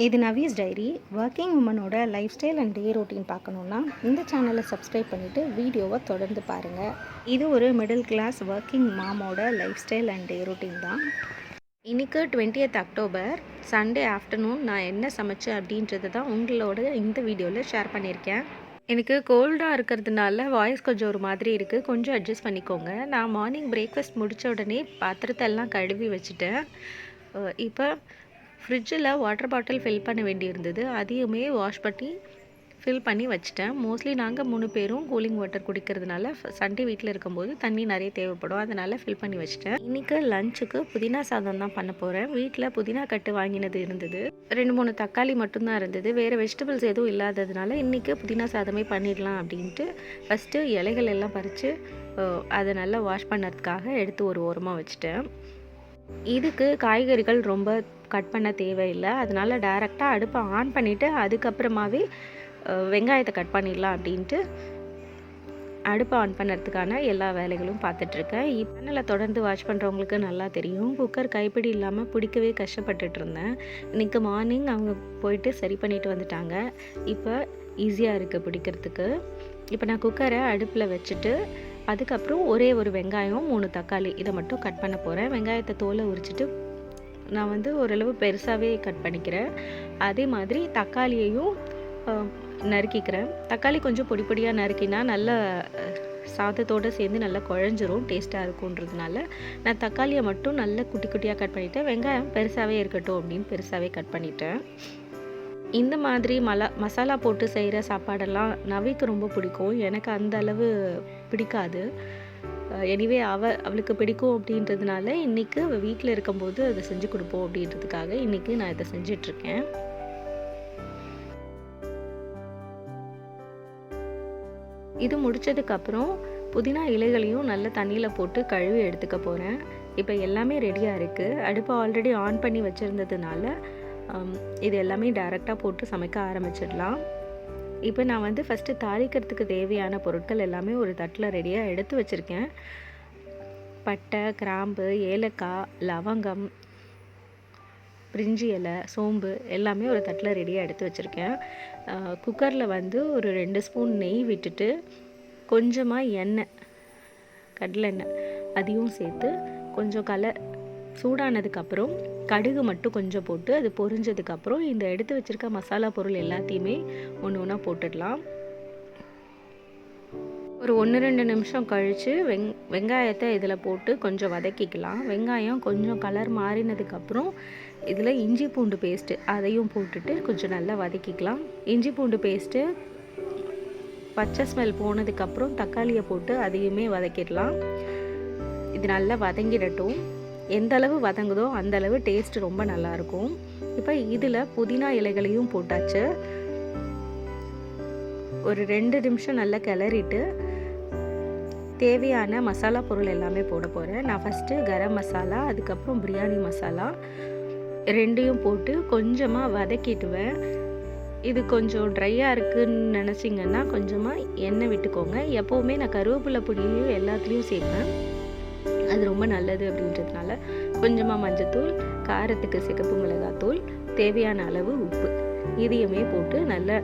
இது நவீஸ் diary. Working உமனோட lifestyle and day routine பார்க்கணுன்னா இந்த சேனலை சப்ஸ்கிரைப் பண்ணிவிட்டு வீடியோவை தொடர்ந்து பாருங்கள். இது ஒரு மிடில் கிளாஸ் ஒர்க்கிங் மாமோட lifestyle and day routine தான். இன்றைக்கு 20th அக்டோபர் சண்டே ஆஃப்டர்நூன் நான் என்ன சமைச்சேன் அப்படின்றது தான் உங்களோட இந்த வீடியோவில் ஷேர் பண்ணியிருக்கேன். எனக்கு கோல்டாக இருக்கிறதுனால வாய்ஸ் கொஞ்சம் ஒரு மாதிரி இருக்குது, கொஞ்சம் அட்ஜஸ்ட் பண்ணிக்கோங்க. நான் மார்னிங் பிரேக்ஃபாஸ்ட் முடித்த உடனே பாத்திரத்தெல்லாம் கழுவி வச்சுட்டேன். இப்போ ஃப்ரிட்ஜில் வாட்டர் பாட்டில் ஃபில் பண்ண வேண்டியிருந்தது, அதையுமே வாஷ் பண்ணி ஃபில் பண்ணி வச்சுட்டேன். மோஸ்ட்லி நாங்கள் 3 பேரும் கூலிங் வாட்டர் குடிக்கிறதுனால சண்டே வீட்டில் இருக்கும்போது தண்ணி நிறைய தேவைப்படும், அதனால் ஃபில் பண்ணி வச்சுட்டேன். இன்றைக்கி லஞ்சுக்கு புதினா சாதம் தான் பண்ண போகிறேன். வீட்டில் புதினா கட்டு வாங்கினது இருந்தது, 2-3 தக்காளி மட்டும்தான் இருந்தது, வேறு வெஜிடபிள்ஸ் எதுவும் இல்லாததுனால இன்றைக்கி புதினா சாதமே பண்ணிடலாம் அப்படின்ட்டு ஃபஸ்ட்டு இலைகள் எல்லாம் பறித்து அதை நல்லா வாஷ் பண்ணுறதுக்காக எடுத்து ஒரு ஓரமாக வச்சுட்டேன். இதுக்கு காய்கறிகள் ரொம்ப கட் பண்ண தேவையில்லை, அதனால் டைரெக்டாக அடுப்பை ஆன் பண்ணிவிட்டு அதுக்கப்புறமாவே வெங்காயத்தை கட் பண்ணிடலாம் அப்படின்ட்டு அடுப்பை ஆன் பண்ணுறதுக்கான எல்லா வேலைகளும் பார்த்துட்ருக்கேன். சேனலை தொடர்ந்து வாட்ச் பண்ணுறவங்களுக்கு நல்லா தெரியும், குக்கர் கைப்பிடி இல்லாமல் பிடிக்கவே கஷ்டப்பட்டுட்டு இருந்தேன். இன்றைக்கி மார்னிங் அவங்க போயிட்டு சரி பண்ணிட்டு வந்துட்டாங்க. இப்போ ஈஸியாக இருக்குது பிடிக்கிறதுக்கு. இப்போ நான் குக்கரை அடுப்பில் வச்சுட்டு அதுக்கப்புறம் ஒரே ஒரு வெங்காயம் 3 தக்காளி இதை மட்டும் கட் பண்ண போகிறேன். வெங்காயத்தை தோலை உரிச்சிட்டு நான் ஓரளவு பெருசாகவே கட் பண்ணிக்கிறேன். அதே மாதிரி தக்காளியையும் நறுக்கிக்கிறேன். தக்காளி கொஞ்சம் பொடி பொடியாக நறுக்கினா நல்லா சாதத்தோடு சேர்ந்து நல்லா குழஞ்சிரும், டேஸ்ட்டாக இருக்குன்றதுனால நான் தக்காளியை மட்டும் நல்லா குட்டி குட்டியாக கட் பண்ணிவிட்டேன். வெங்காயம் பெருசாகவே இருக்கட்டும் அப்படின்னு பெருசாகவே கட் பண்ணிட்டேன். இந்த மாதிரி மசாலா போட்டு செய்கிற சாப்பாடெல்லாம் நவிக்கு ரொம்ப பிடிக்கும், எனக்கு அந்த அளவு பிடிக்காது. எனிவே அவளுக்கு பிடிக்கும் அப்படின்றதுனால இன்றைக்கி வீட்டில் இருக்கும்போது அதை செஞ்சு கொடுப்போம் அப்படின்றதுக்காக இன்றைக்கி நான் இதை செஞ்சிட்ருக்கேன். இது முடித்ததுக்கப்புறம் புதினா இலைகளையும் நல்ல தண்ணியில் போட்டு கழுவி எடுத்துக்க போகிறேன். இப்போ எல்லாமே ரெடியாக இருக்குது. அடுப்பை ஆல்ரெடி ஆன் பண்ணி வச்சுருந்ததுனால இது எல்லாமே டைரெக்டாக போட்டு சமைக்க ஆரம்பிச்சிடலாம். இப்போ நான் ஃபஸ்ட்டு தாளிக்கிறதுக்கு தேவையான பொருட்கள் எல்லாமே ஒரு தட்டில் ரெடியாக எடுத்து வச்சுருக்கேன். பட்டை, கிராம்பு, ஏலக்காய், லவங்கம், பிரிஞ்சி இலை, சோம்பு எல்லாமே ஒரு தட்டில் ரெடியாக எடுத்து வச்சுருக்கேன். குக்கரில் ஒரு 2 ஸ்பூன் நெய் விட்டுட்டு கொஞ்சமாக எண்ணெய், கடலெண்ணெய் அதையும் சேர்த்து கொஞ்சம் சூடானதுக்கப்புறம் கடுகு மட்டும் கொஞ்சம் போட்டு அது பொரிஞ்சதுக்கப்புறம் இந்த எடுத்து வச்சுருக்க மசாலா பொருள் எல்லாத்தையுமே ஒன்று ஒன்றா போட்டுடலாம். ஒரு 1-2 நிமிஷம் கழித்து வெங்காயத்தை இதில் போட்டு கொஞ்சம் வதக்கிக்கலாம். வெங்காயம் கொஞ்சம் கலர் மாறினதுக்கப்புறம் இதில் இஞ்சி பூண்டு பேஸ்ட்டு அதையும் போட்டுட்டு கொஞ்சம் நல்லா வதக்கிக்கலாம். இஞ்சி பூண்டு பேஸ்ட்டு பச்சை ஸ்மெல் போனதுக்கப்புறம் தக்காளியை போட்டு அதையுமே வதக்கிடலாம். இது நல்லா வதங்கிடட்டும். எந்த அளவு வதங்குதோ அந்த அளவு டேஸ்ட் ரொம்ப நல்லாயிருக்கும். இப்போ இதில் புதினா இலைகளையும் போட்டாச்சு. ஒரு 2 நிமிஷம் நல்லா கிளறிட்டு தேவையான மசாலா பொருள் எல்லாமே போட போகிறேன். நான் ஃபஸ்ட்டு கரம் மசாலா, அதுக்கப்புறம் பிரியாணி மசாலா 2யும் போட்டு கொஞ்சமாக வதக்கிட்டுவேன். இது கொஞ்சம் ட்ரையாக இருக்குதுன்னு நினச்சிங்கன்னா கொஞ்சமாக எண்ணெய் விட்டுக்கோங்க. எப்போவுமே நான் கருவேப்பிலை பொடியும் எல்லாத்துலேயும் சேர்ப்பேன், அது ரொம்ப நல்லது அப்படின்றதுனால. கொஞ்சமாக மஞ்சத்தூள், காரத்துக்கு சிகப்பு மிளகாத்தூள், தேவையான அளவு உப்பு இதையுமே போட்டு நல்லா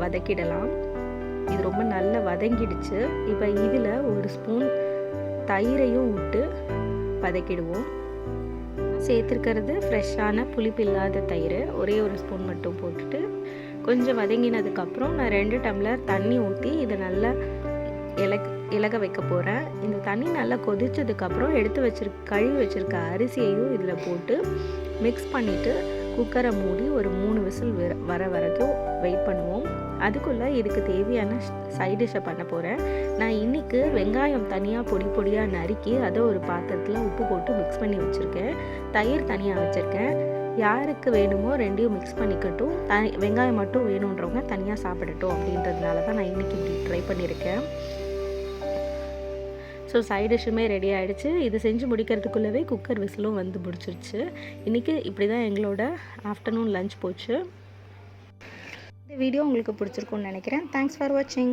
வதக்கிடலாம். இது ரொம்ப நல்லா வதங்கிடுச்சு. இப்போ இதில் 1 ஸ்பூன் தயிரையும் விட்டு வதக்கிடுவோம். சேர்த்துருக்கிறது ஃப்ரெஷ்ஷான புளிப்பு இல்லாத தயிர், ஒரே 1 ஸ்பூன் மட்டும் போட்டுட்டு கொஞ்சம் வதங்கினதுக்கப்புறம் நான் 2 டம்ளர் தண்ணி ஊற்றி இதை நல்லா இலக வைக்க போகிறேன். இந்த தண்ணி நல்லா கொதிச்சதுக்கப்புறம் கழுவி வச்சுருக்க அரிசியையும் இதில் போட்டு மிக்ஸ் பண்ணிவிட்டு குக்கரை மூடி ஒரு 3 விசில் வர வரைக்கும் வெயிட் பண்ணுவோம். அதுக்குள்ளே இதுக்கு தேவையான சைட் டிஷ்ஷை பண்ண போகிறேன். நான் இன்றைக்கி வெங்காயம் தனியாக பொடி பொடியாக நறுக்கி அதை ஒரு பாத்திரத்தில் உப்பு போட்டு மிக்ஸ் பண்ணி வச்சுருக்கேன். தயிர் தனியாக வச்சுருக்கேன். யாருக்கு வேணுமோ 2யும் மிக்ஸ் பண்ணிக்கட்டும், வெங்காயம் மட்டும் வேணுன்றவங்க தனியாக சாப்பிடட்டும் அப்படின்றதுனால தான் நான் இன்றைக்கி இப்படி ட்ரை பண்ணியிருக்கேன். ஸோ சைட் டிஷ்ஷுமே ரெடி ஆகிடுச்சு. இது செஞ்சு முடிக்கிறதுக்குள்ளவே குக்கர் விசிலும் முடிச்சிருச்சு. இன்றைக்கி இப்படி தான் எங்களோட ஆஃப்டர்நூன் லஞ்ச் போச்சு. இந்த வீடியோ உங்களுக்கு பிடிச்சிருக்குன்னு நினைக்கிறேன். தேங்க்ஸ் ஃபார் வாட்சிங்.